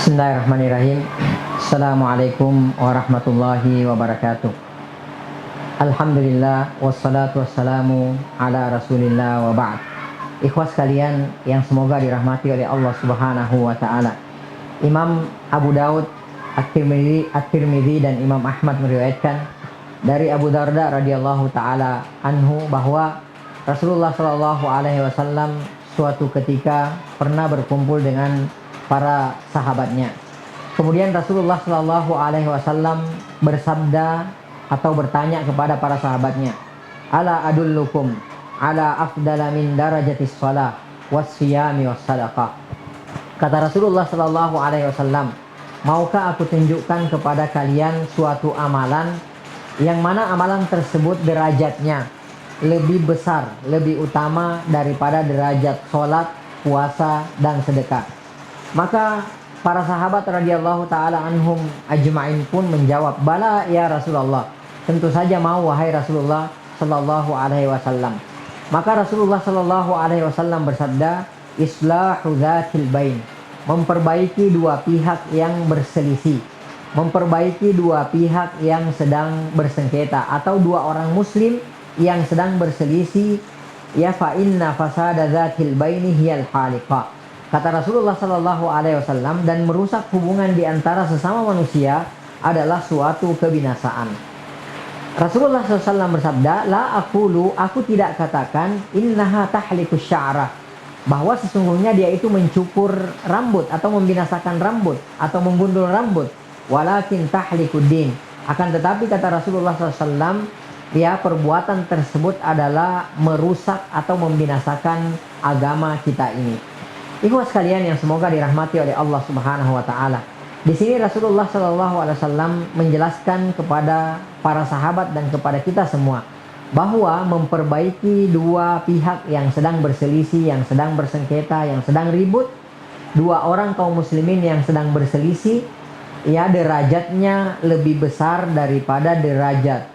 Bismillahirrahmanirrahim. Assalamualaikum warahmatullahi wabarakatuh. Alhamdulillah wassalatu wassalamu ala rasulillah wa ba'd. Ikhwas sekalian yang semoga dirahmati oleh Allah Subhanahu wa taala. Imam Abu Daud, At-Tirmidzi dan Imam Ahmad meriwayatkan dari Abu Darda radhiyallahu taala anhu bahwa Rasulullah shallallahu alaihi wasallam suatu ketika pernah berkumpul dengan para sahabatnya. Kemudian Rasulullah Shallallahu Alaihi Wasallam bersabda atau bertanya kepada para sahabatnya, Ala adullukum ala afdala min darajatis shalah was siyami was sadaqah. Kata Rasulullah Shallallahu Alaihi Wasallam, maukah aku tunjukkan kepada kalian suatu amalan yang mana amalan tersebut derajatnya lebih besar, lebih utama daripada derajat sholat, puasa, dan sedekah. Maka para sahabat radhiyallahu taala anhum ajma'in pun menjawab, "Bala ya Rasulullah." Tentu saja mau wahai Rasulullah sallallahu alaihi wasallam. Maka Rasulullah sallallahu alaihi wasallam bersabda, "Islahu dzatil bain." Memperbaiki dua pihak yang berselisih. Memperbaiki dua pihak yang sedang bersengketa atau dua orang muslim yang sedang berselisih, ya fa inna fasada dzatil baini hiyal haliqa. Kata Rasulullah Shallallahu Alaihi Wasallam, dan merusak hubungan di antara sesama manusia adalah suatu kebinasaan. Rasulullah SAW bersabda, La aqulu, aku tidak katakan innaha tahliku sya'rah, bahwa sesungguhnya dia itu mencukur rambut atau membinasakan rambut atau menggundul rambut, walakin tahliku din. Akan tetapi kata Rasulullah SAW, ya perbuatan tersebut adalah merusak atau membinasakan agama kita ini. Ikhwas sekalian yang semoga dirahmati oleh Allah Subhanahu wa taala. Di sini Rasulullah Shallallahu alaihi wasallam menjelaskan kepada para sahabat dan kepada kita semua bahwa memperbaiki dua pihak yang sedang berselisih, yang sedang bersengketa, yang sedang ribut, dua orang kaum muslimin yang sedang berselisih, ya derajatnya lebih besar daripada derajat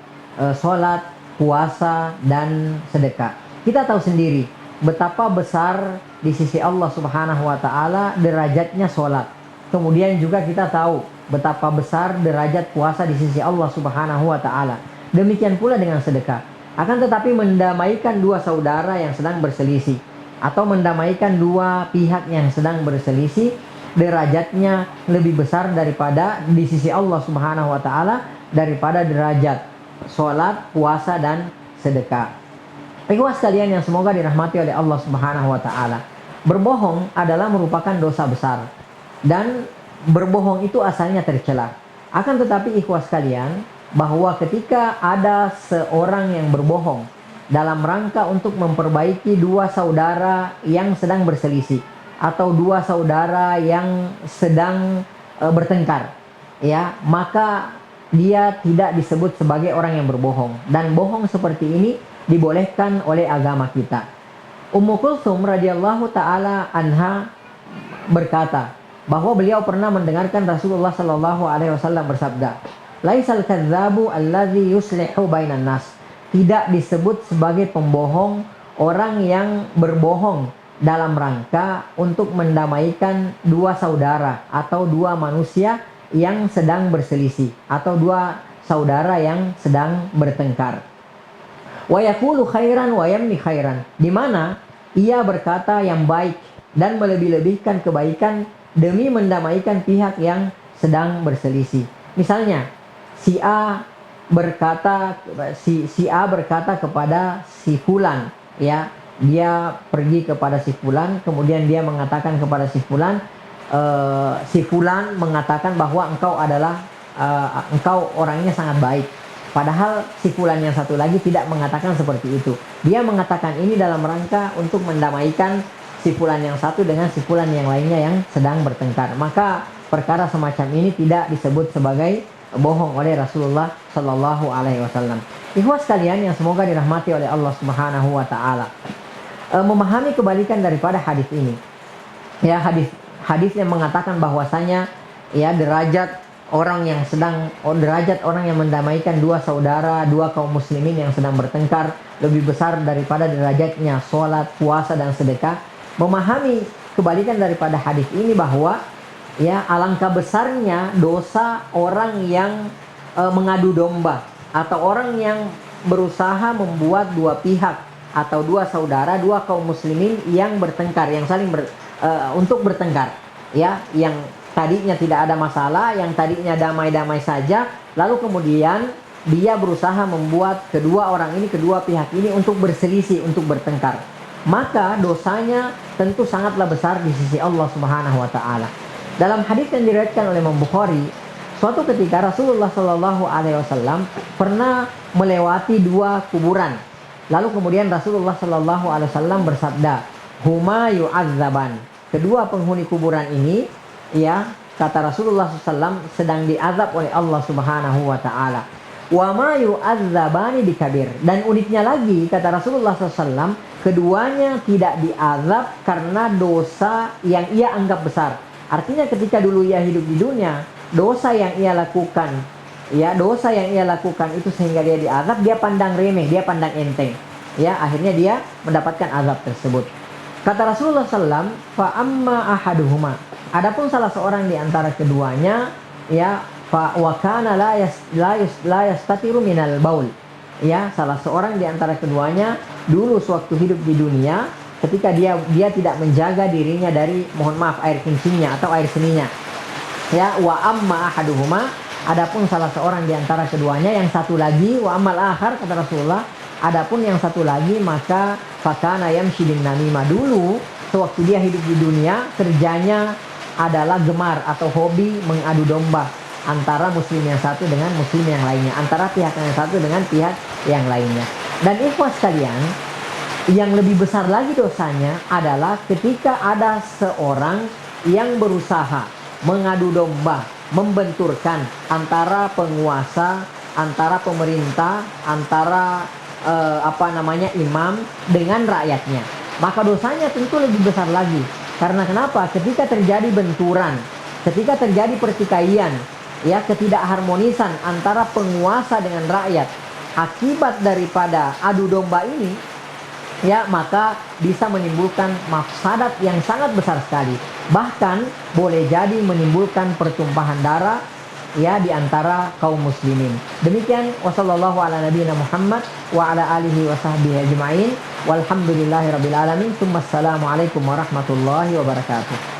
sholat, puasa, dan sedekah. Kita tahu sendiri betapa besar di sisi Allah Subhanahu wa taala derajatnya sholat. Kemudian juga kita tahu betapa besar derajat puasa di sisi Allah Subhanahu wa taala. Demikian pula dengan sedekah. Akan tetapi mendamaikan dua saudara yang sedang berselisih atau mendamaikan dua pihak yang sedang berselisih, derajatnya lebih besar daripada di sisi Allah Subhanahu wa taala daripada derajat sholat, puasa, dan sedekah. Ikhwas sekalian yang semoga dirahmati oleh Allah Subhanahu wa taala. Berbohong adalah merupakan dosa besar dan berbohong itu asalnya tercela. Akan tetapi ikhwas sekalian, bahwa ketika ada seorang yang berbohong dalam rangka untuk memperbaiki dua saudara yang sedang berselisih atau dua saudara yang sedang bertengkar, ya, maka dia tidak disebut sebagai orang yang berbohong, dan bohong seperti ini dibolehkan oleh agama kita. Ummu Kulthum radhiyallahu taala anha berkata bahwa beliau pernah mendengarkan Rasulullah sallallahu alaihi wasallam bersabda, "Laisal kadzabu allazi yuslihu bainan nas." Tidak disebut sebagai pembohong orang yang berbohong dalam rangka untuk mendamaikan dua saudara atau dua manusia yang sedang berselisih atau dua saudara yang sedang bertengkar. Wa yaqulu khairan wa yamni khairan, di mana ia berkata yang baik dan melebih-lebihkan kebaikan demi mendamaikan pihak yang sedang berselisih. Misalnya, si A berkata kepada si fulan, ya, dia pergi kepada si fulan, kemudian dia mengatakan kepada si fulan mengatakan bahwa engkau orangnya sangat baik. Padahal si fulan yang satu lagi tidak mengatakan seperti itu. Dia mengatakan ini dalam rangka untuk mendamaikan si fulan yang satu dengan si fulan yang lainnya yang sedang bertengkar. Maka perkara semacam ini tidak disebut sebagai bohong oleh Rasulullah Shallallahu Alaihi Wasallam. Ikhwas sekalian yang semoga dirahmati oleh Allah Subhanahu Wa Taala. Memahami kebalikan daripada hadis ini, ya, hadis yang mengatakan bahwasanya, ya, derajat orang yang mendamaikan dua saudara, dua kaum muslimin yang sedang bertengkar lebih besar daripada derajatnya sholat, puasa, dan sedekah. Memahami kebalikan daripada hadis ini bahwa Ya, alangkah besarnya dosa orang yang mengadu domba, atau orang yang berusaha membuat dua pihak atau dua saudara, dua kaum muslimin yang bertengkar, yang saling untuk bertengkar, ya, yang tadinya tidak ada masalah, yang tadinya damai-damai saja, lalu kemudian dia berusaha membuat kedua orang ini, kedua pihak ini untuk berselisih, untuk bertengkar. Maka dosanya tentu sangatlah besar di sisi Allah Subhanahu wa taala. Dalam hadis yang diriwayatkan oleh Imam Bukhari, suatu ketika Rasulullah Shallallahu Alaihi Wasallam pernah melewati dua kuburan. Lalu kemudian Rasulullah Shallallahu Alaihi Wasallam bersabda, "Huma yu'adzaban." Kedua penghuni kuburan ini, ya, kata Rasulullah SAW, sedang diazab oleh Allah Subhanahu Wa Taala. Wa ma yu'adzabani bikabir. Dan uniknya lagi, kata Rasulullah SAW, keduanya tidak diazab karena dosa yang ia anggap besar. Artinya ketika dulu ia hidup di dunia, dosa yang ia lakukan, ya, dosa yang ia lakukan itu sehingga dia diazab, dia pandang remeh, dia pandang enteng. Ya, akhirnya dia mendapatkan azab tersebut. Kata Rasulullah SAW, fa amma ahaduhuma. Adapun salah seorang di antara keduanya, ya, fa wa kana la yastatiru minal baul. Ya, salah seorang di antara keduanya dulu sewaktu hidup di dunia, ketika dia tidak menjaga dirinya dari, mohon maaf, air kencingnya atau air seninya. Ya, wa amma ahaduhuma, adapun salah seorang di antara keduanya, yang satu lagi, wa ammal akhar, kata Rasulullah, adapun yang satu lagi, maka fakana yamshi bin namimah. Dulu sewaktu dia hidup di dunia, kerjanya adalah gemar atau hobi mengadu domba antara muslim yang satu dengan muslim yang lainnya, antara pihak yang satu dengan pihak yang lainnya. Dan ikhwas sekalian, yang lebih besar lagi dosanya adalah ketika ada seorang yang berusaha mengadu domba, membenturkan antara penguasa, antara pemerintah, antara imam dengan rakyatnya. Maka dosanya tentu lebih besar lagi. Karena kenapa? Ketika terjadi benturan, ketika terjadi pertikaian, ya, ketidakharmonisan antara penguasa dengan rakyat, akibat daripada adu domba ini, ya, maka bisa menimbulkan mafsadat yang sangat besar sekali. Bahkan boleh jadi menimbulkan pertumpahan darah, ya, di antara kaum muslimin. Demikian, wassallallahu ala nabiyina Muhammad wa ala alihi wa sahbihi ajma'in. Walhamdulillahirabbil alamin. Assalamualaikum warahmatullahi wabarakatuh.